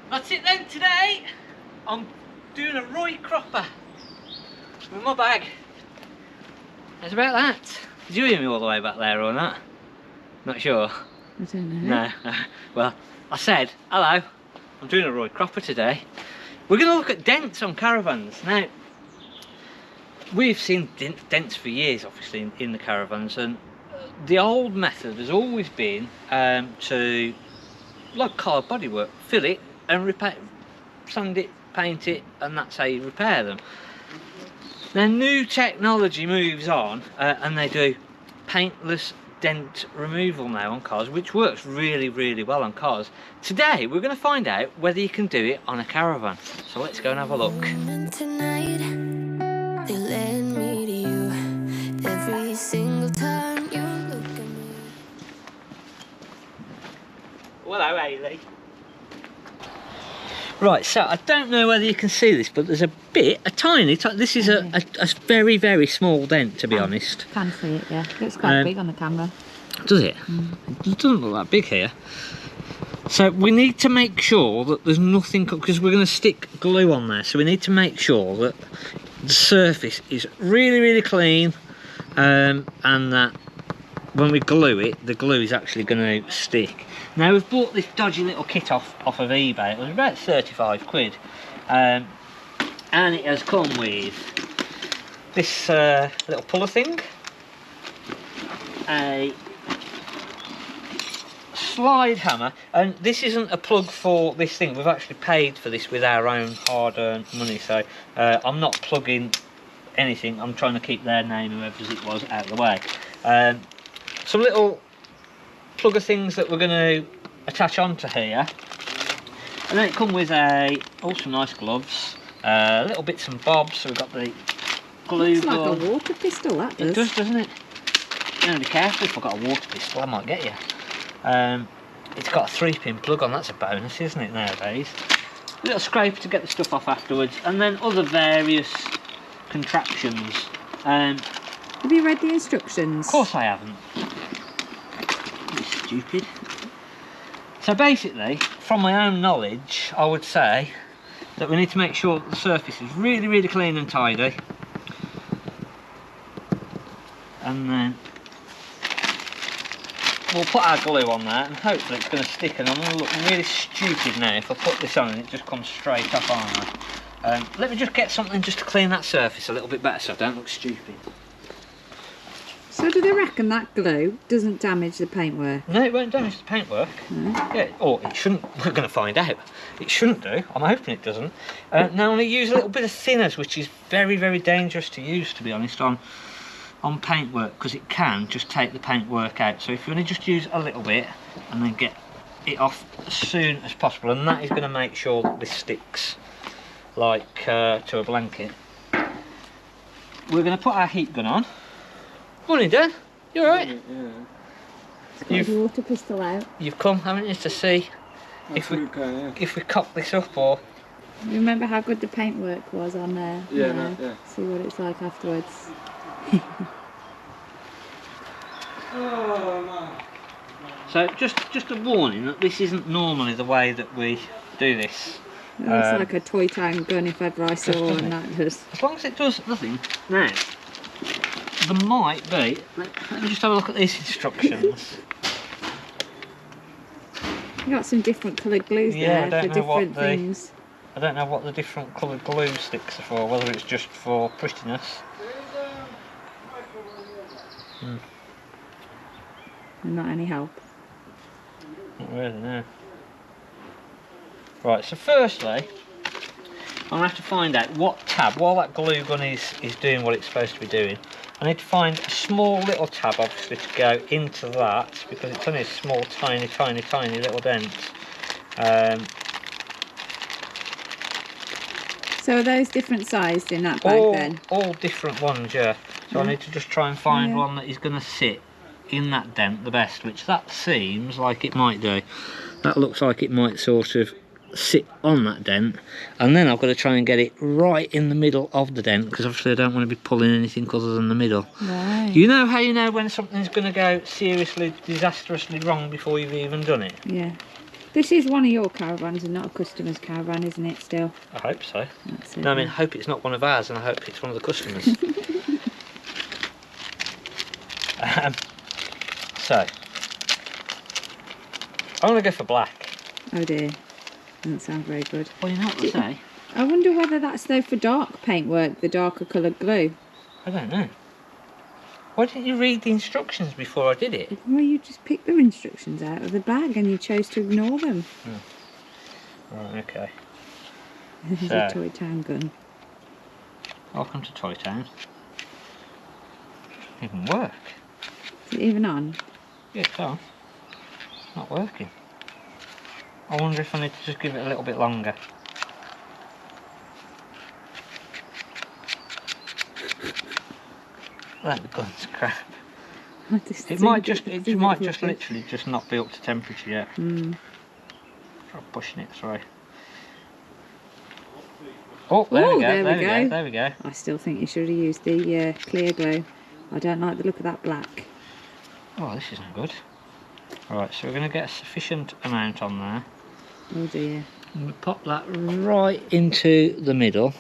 That's it then today. I'm doing a Roy Cropper with my bag. That's about that. Did you hear me all the way back there or not? Not sure. I don't know. No. Well, I said, hello, I'm doing a Roy Cropper today. We're going to look at dents on caravans. Now, we've seen dents for years, obviously, in the caravans, and the old method has always been to, like car bodywork, fill it and repair, sand it, paint it, and that's how you repair them. Now, new technology moves on, and they do paintless dent removal now on cars, which works really, really well on cars. Today, we're going to find out whether you can do it on a caravan. So let's go and have a look. Tonight, they led me to you every single time you look at me. Hello, Hayley. Right, so I don't know whether you can see this, but there's a tiny, this is a very, very small dent, to be honest. Can see it, yeah. Looks quite big on the camera. Does it? It doesn't look that big here. So we need to make sure that there's nothing, because we're going to stick glue on there, so we need to make sure that the surface is really, really clean, and that when we glue it, the glue is actually going to stick. Now, we've bought this dodgy little kit off of eBay. It was about 35 quid, and it has come with this little puller thing, a slide hammer, and this isn't a plug for this thing. We've actually paid for this with our own hard-earned money, so I'm not plugging anything. I'm trying to keep their name, whoever's it was, out of the way. Some little plugger things that we're going to attach onto here, and then it comes with some nice gloves, little bits and bobs. So we've got the glue. It's like a water pistol, that does. It does, doesn't it? You know, be careful if I've got a water pistol, I might get you. It's got a 3-pin plug on, that's a bonus, isn't it, nowadays? A little scraper to get the stuff off afterwards, and then other various contraptions. Have you read the instructions? Of course I haven't. Stupid. So basically, from my own knowledge, I would say that we need to make sure that the surface is really, really clean and tidy. And then we'll put our glue on there, and hopefully it's going to stick. And I'm going to look really stupid now if I put this on and it just comes straight up on. Let me just get something just to clean that surface a little bit better so I don't look stupid. So do they reckon that glue doesn't damage the paintwork? No, it won't damage the paintwork. No. Yeah, or it shouldn't. We're going to find out. It shouldn't do. I'm hoping it doesn't. Now I'm going to use a little bit of thinners, which is very, very dangerous to use, to be honest, on paintwork, because it can just take the paintwork out. So if you want to just use a little bit and then get it off as soon as possible, and that is going to make sure that this sticks like to a blanket. We're going to put our heat gun on. Morning, Dan. You alright? Yeah. You've got the water pistol out. You've come, haven't you, to see if we cock this up, or... Remember how good the paintwork was on there? Yeah, yeah. See what it's like afterwards. So just a warning that this isn't normally the way that we do this. It's like a toy town gun if ever I saw one, that does. As long as it does nothing. Now, there might be... Let me just have a look at these instructions. You got some different coloured glues Yeah, there for different things. I don't know what the different coloured glue sticks are for, whether it's just for prettiness. And not any help. Not really, no. Right, so firstly, I'm going to have to find out what tab, while that glue gun is doing what it's supposed to be doing, I need to find a small little tab, obviously, to go into that, because it's only a small, tiny, tiny, tiny little dent. So are those different sized in that bag then? All different ones, yeah. So I need to just try and find one that is going to sit in that dent the best, which that seems like it might do. That looks like it might sort of sit on that dent, and then I've got to try and get it right in the middle of the dent, because obviously I don't want to be pulling anything other than the middle. Right. You know how you know when something's going to go seriously, disastrously wrong before you've even done it? Yeah. This is one of your caravans and not a customer's caravan, isn't it, still? I hope so. That's it. No, I mean, I hope it's not one of ours, and I hope it's one of the customers. So, I want to go for black. Oh dear. Doesn't sound very good. Well, you know what they say? I wonder whether that's though for dark paintwork, the darker coloured glue. I don't know. Why didn't you read the instructions before I did it? Well, you just picked the instructions out of the bag and you chose to ignore them. Right, okay. This is a Toy Town gun. Welcome to Toy Town. Doesn't even work. Is it even on? Yeah, it's on. It's not working. I wonder if I need to just give it a little bit longer. That gun's crap. It might just literally just not be up to temperature yet. Try pushing it through. Oh, there we go. There we go. I still think you should have used the clear glue. I don't like the look of that black. Oh, this isn't good. Right, so we're going to get a sufficient amount on there. Oh dear. And we pop that right into the middle.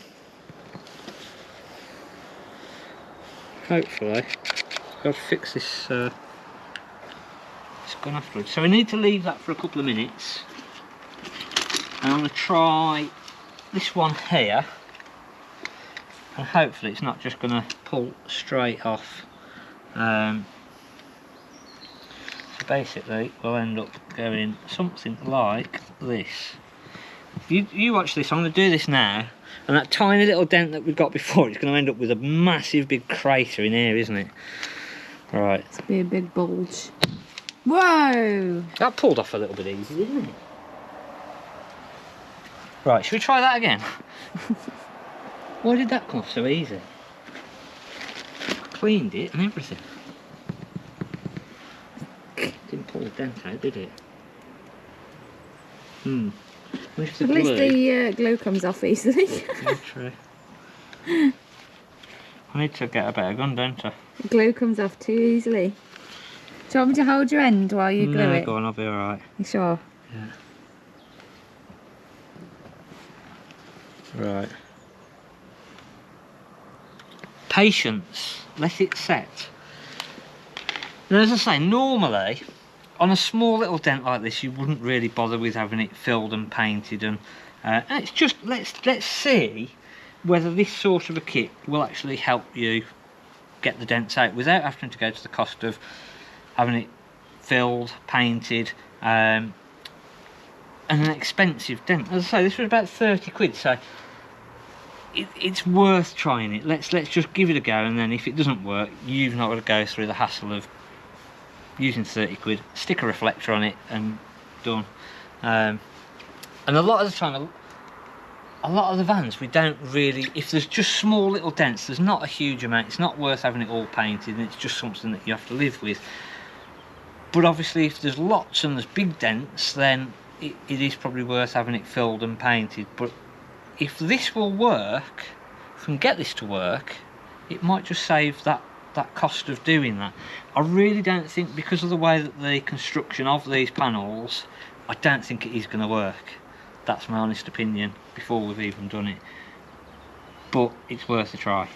Hopefully. I've got to fix this gun afterwards. So we need to leave that for a couple of minutes. And I'm going to try this one here. And hopefully it's not just going to pull straight off. So basically we'll end up going something like this. You watch this, I'm going to do this now, and that tiny little dent that we've got before, it's going to end up with a massive big crater in here, isn't it? Right. It's going to be a big bulge. Whoa! That pulled off a little bit easy, didn't it? Right, should we try that again? Why did that come off so easy? I cleaned it and everything. Didn't pull the dent out, did it? At least the glue comes off easily. Yeah, true. I need to get a better gun, don't I? The glue comes off too easily. Do you want me to hold your end while you glue it? Go on, I'll be alright. You sure? Yeah. Right. Patience. Let it set. Now, as I say, normally on a small little dent like this, you wouldn't really bother with having it filled and painted, and it's just let's see whether this sort of a kit will actually help you get the dents out without having to go to the cost of having it filled, painted, and an expensive dent. As I say, this was about 30 quid, so it's worth trying it. Let's just give it a go, and then if it doesn't work, you've not got to go through the hassle of using 30 quid, stick a reflector on it and done. And a lot of the time, a lot of the vans, we don't really, if there's just small little dents, there's not a huge amount, it's not worth having it all painted, and it's just something that you have to live with. But obviously if there's lots and there's big dents, then it is probably worth having it filled and painted. But if this will work, if we can get this to work, it might just save that cost of doing that. I really don't think, because of the way that the construction of these panels, I don't think it is going to work. That's my honest opinion before we've even done it. But it's worth a try.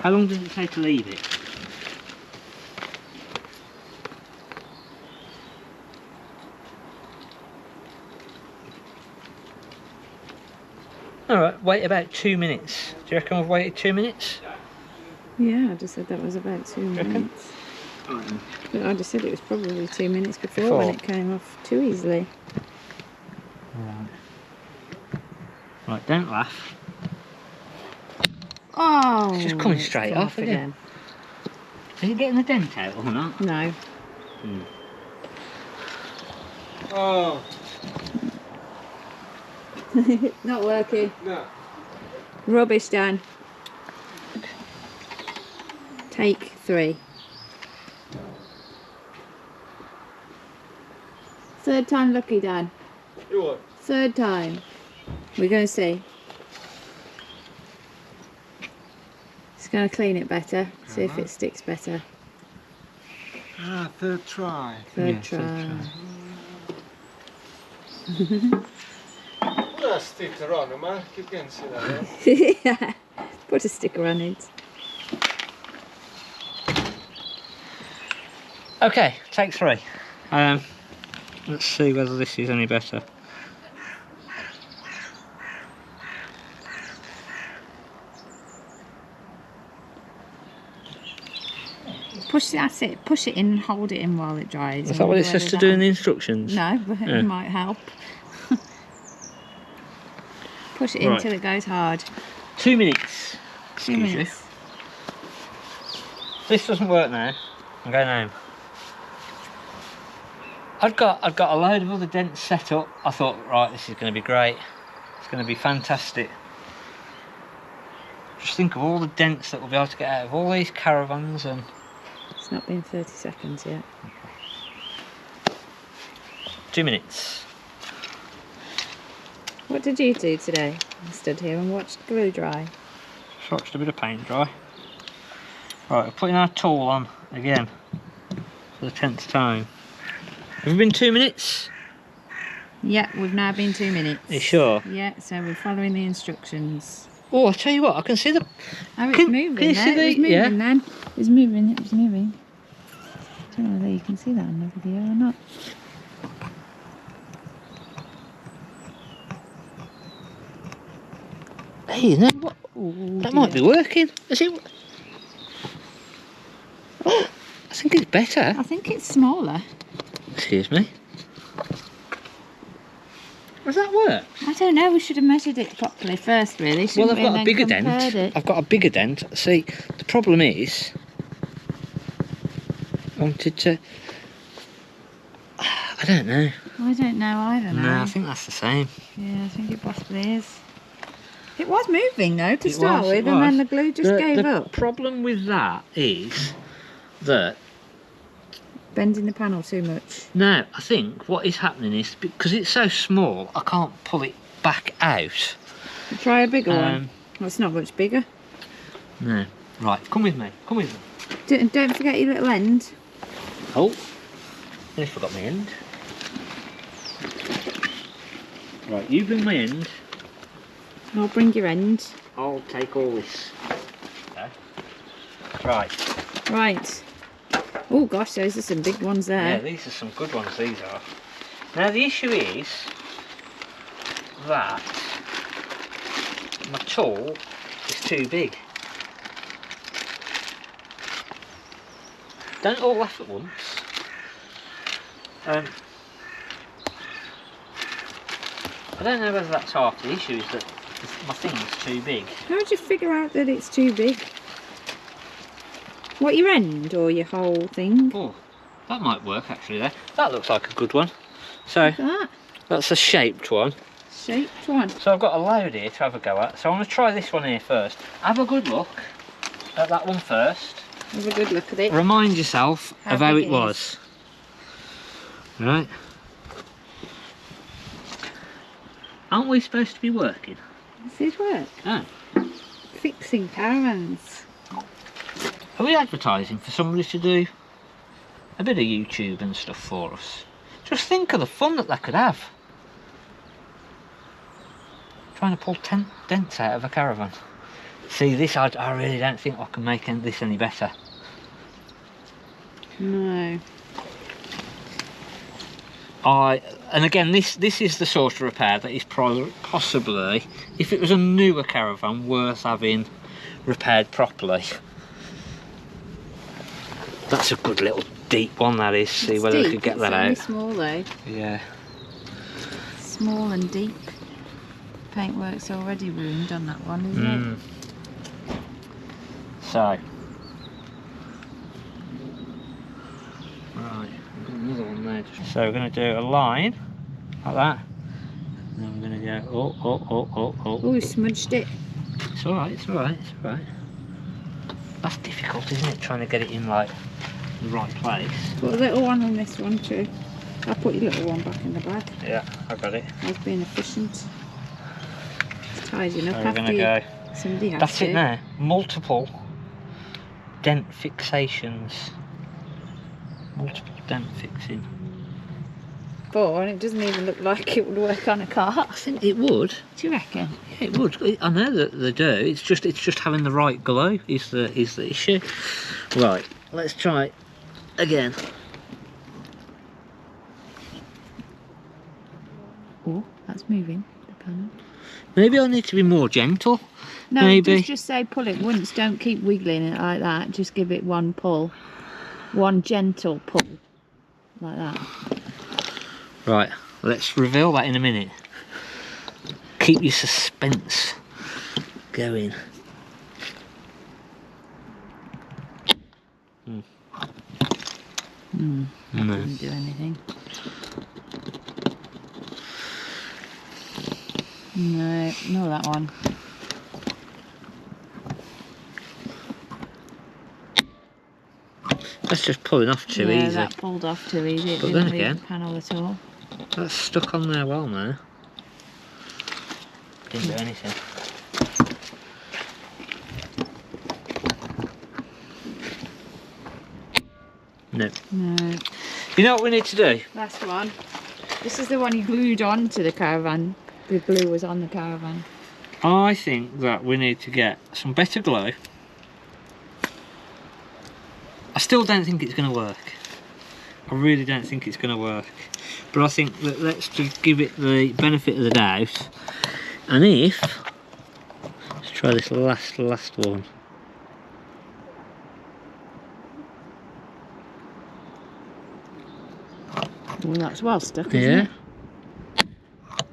How long does it take to leave it? Alright, wait about 2 minutes. Do you reckon we've waited 2 minutes? Yeah, I just said that was about 2 minutes. But I just said it was probably 2 minutes before when it came off too easily. Right, don't laugh. Oh! It's just coming straight off again. Is it getting the dent out or not? No. Oh! Not working. No. Rubbish, Dan. Take 3. Third time lucky, Dan. What? Third time. We're going to see. Just going to clean it better, see if it sticks better. Ah, third try. Third Yeah, try. Put a sticker on, Mark. You can see that. Yeah. Put a sticker on it. Okay, take 3. Let's see whether this is any better. That's it. Push it in and hold it in while it dries. Is that what it says to do in the instructions? No, but Yeah. it might help. Push it in Right. till it goes hard. 2 minutes. 2 Excuse you. minutes. This doesn't work now. I'm going home. I've got a load of other dents set up. I thought, right, this is going to be great. It's going to be fantastic. Just think of all the dents that we'll be able to get out of all these caravans. And It's not been 30 seconds yet. 2 minutes. What did you do today? I stood here and watched glue dry. Just watched a bit of paint dry. Right, we're putting our tool on again for the 10th time. Have we been 2 minutes? Yeah, we've now been 2 minutes. Are you sure? Yeah, so we're following the instructions. Oh, I tell you what, I can see the. Oh, it's Can moving you now. see It was the- moving yeah? then. It was moving, it was moving. I don't know whether you can see that on the video or not. Hey, you know what? Oh, That might be working. Is it? Oh, I think it's better. I think it's smaller. Excuse me. Does that work? I don't know, we should have measured it properly first really. Well, shouldn't I've we, got and a then bigger compared dent. it. I've got a bigger dent. See, the problem is, I wanted to. I don't know. I don't know either now. No, I think that's the same. Yeah, I think it possibly is. It was moving though to It start was, with, it and then was. the glue just gave the up. problem with that is that Bending the panel too much. now I think what is happening is because it's so small, I can't pull it back out. Try a bigger one. Well, it's not much bigger. No. Right, come with me. Come with me. Don't forget your little end. Oh, I forgot my end. Right, you bring my end. I'll bring your end. I'll take all this. Okay. Right. Right. Oh gosh, those are some big ones Yeah, there. these are some good ones, these are. Now the issue is that my tool is too big. Don't all laugh at once. I don't know whether that's half the issue, is that my thing's too big. How would you figure out that it's too big? What, your end or your whole thing? Oh, that might work actually there. That looks like a good one. So, Look at that. that's a shaped one. Shaped one. So I've got a load here to have a go at. So I'm going to try this one here first. Have a good look at that one first. Have a good look at it. Remind yourself How of how big it it was. Right. Aren't we supposed to be working? Does it work? Oh. Fixing caravans. Are we advertising for somebody to do a bit of YouTube and stuff for us? Just think of the fun that could have. Trying to pull dents out of a caravan. See, this I really don't think I can make this any better. No. And again, this is the sort of repair that is possibly, if it was a newer caravan, worth having repaired properly. That's a good little deep one, that is. See It's whether we deep, could get it's that only out. small though. Yeah. Small and deep. Paintwork's already ruined on that one, isn't it? So. Right, I've got another one there. So we're going to do a line like that. And then we're going to go oh. Oh, you smudged it. It's alright, it's alright, it's alright. That's difficult, isn't it? Trying to get it in like the right place. Put a little one on this one too. I'll put your little one back in the bag. Yeah, I got it. I was being efficient. It's tidying up So we're after going to go. somebody has That's to. it now. Multiple dent fixations. multiple dent fixing. But it doesn't even look like it would work on a car. I think it would. Do you reckon? Yeah, it would. I know that they do. It's just having the right glow is the issue. Right, let's try it again. Oh, that's moving, the panel. Maybe I need to be more gentle. No, Maybe. just say pull it once. Don't keep wiggling it like that. Just give it one pull. One gentle pull. Like that. Right, let's reveal that in a minute. Keep your suspense going. No. Didn't do anything. No, no, that one. That's just pulling off too Yeah, easy. that pulled off too easy. It But didn't then leave again- the panel at all. That's stuck on there well now. Didn't do anything. No. No. You know what we need to do? Last one. This is the one you glued onto the Caravan. The glue was on the Caravan. I think that we need to get some better glue. I still don't think it's going to work. I really don't think it's going to work. But I think that let's just give it the benefit of the doubt. And if... Let's try this last one. Well, that's well stuck, isn't Yeah.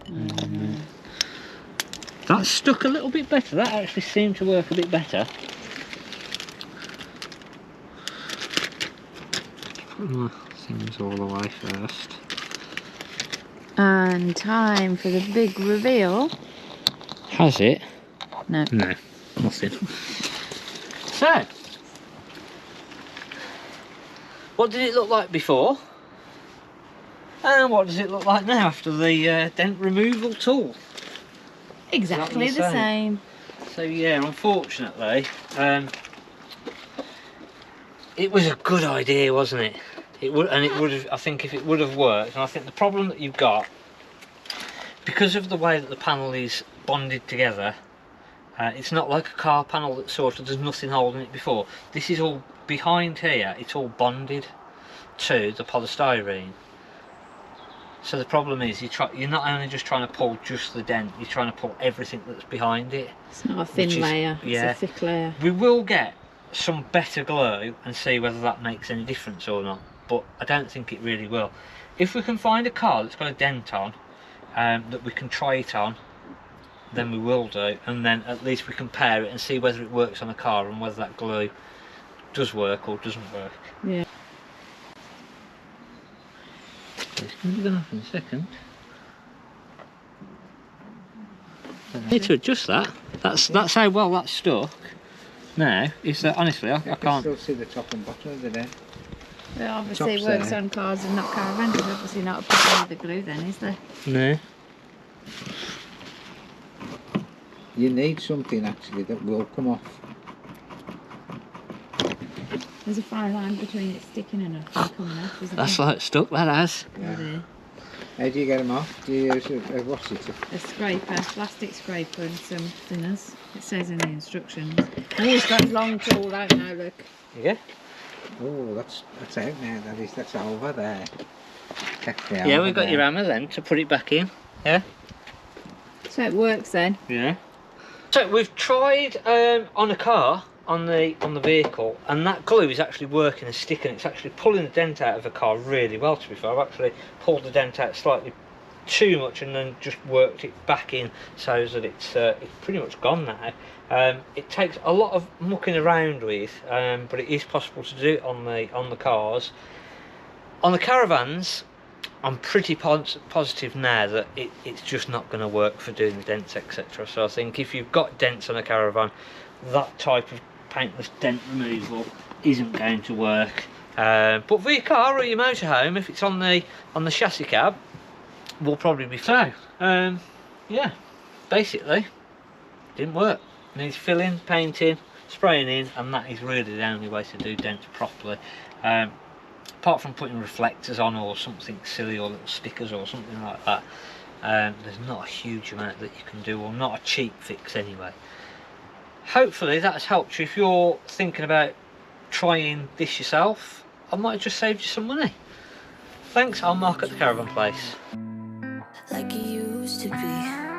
it? That's stuck a little bit better. That actually seemed to work a bit better. Things all the way first. And time for the big reveal. Has it? No. No, nothing. So, what did it look like before? And what does it look like now after the dent removal tool? Exactly Exactly the same. So yeah, unfortunately, it was a good idea, wasn't it? It would have. I think if it would have worked, and I think the problem that you've got, because of the way that the panel is bonded together, it's not like a car panel that sort of there's nothing holding it before. This is all behind here. It's all bonded to the polystyrene. So the problem is you're not only just trying to pull just the dent, you're trying to pull everything that's behind it. It's not a thin Which is- layer, yeah. it's a thick layer. We will get some better glue and see whether that makes any difference or not, but I don't think it really will. If we can find a car that's got a dent on, that we can try it on, then we will do, and then at least we compare it and see whether it works on a car and whether that glue does work or doesn't work. Yeah. It's going to be off in a second. I need to adjust that. That's how well that's stuck. Now, is that honestly I can't. still see the top and bottom of the dent. But obviously it Top's works there. on cars and not caravans. There's obviously not a problem with the glue then, is there? No. You need something actually that will come off. There's a fine line between it sticking and it coming off, isn't That's there? like stuck. That has. Yeah. How do you get them off? Do you use what's it? A scraper, plastic scraper and some thinners. It says in the instructions. Oh, it's got his long tool out now, look. Yeah. Oh, that's out now. That's over there. Yeah, we've got your hammer then to put it back in. Yeah. So it works then. Yeah. So we've tried on a car, on the vehicle, and that glue is actually working and sticking. It's actually pulling the dent out of the car really well. To be fair, I've actually pulled the dent out slightly too much and then just worked it back in so that it's pretty much gone now. It takes a lot of mucking around with, but it is possible to do it on the cars. On the Caravans, I'm pretty positive now that it's just not going to work for doing the dents, etc. So I think if you've got dents on a Caravan, that type of paintless dent removal isn't going to work. But for your car or your motorhome, if it's on the chassis cab, will probably be fine. Yeah, basically, didn't work. Needs filling, painting, spraying in, and that is really the only way to do dents properly. apart from putting reflectors on or something silly, or little stickers or something like that, there's not a huge amount that you can do, or not a cheap fix anyway. Hopefully that has helped you if you're thinking about trying this yourself. I might have just saved you some money. Thanks, I'm Mark at the Caravan Place. like it used to be.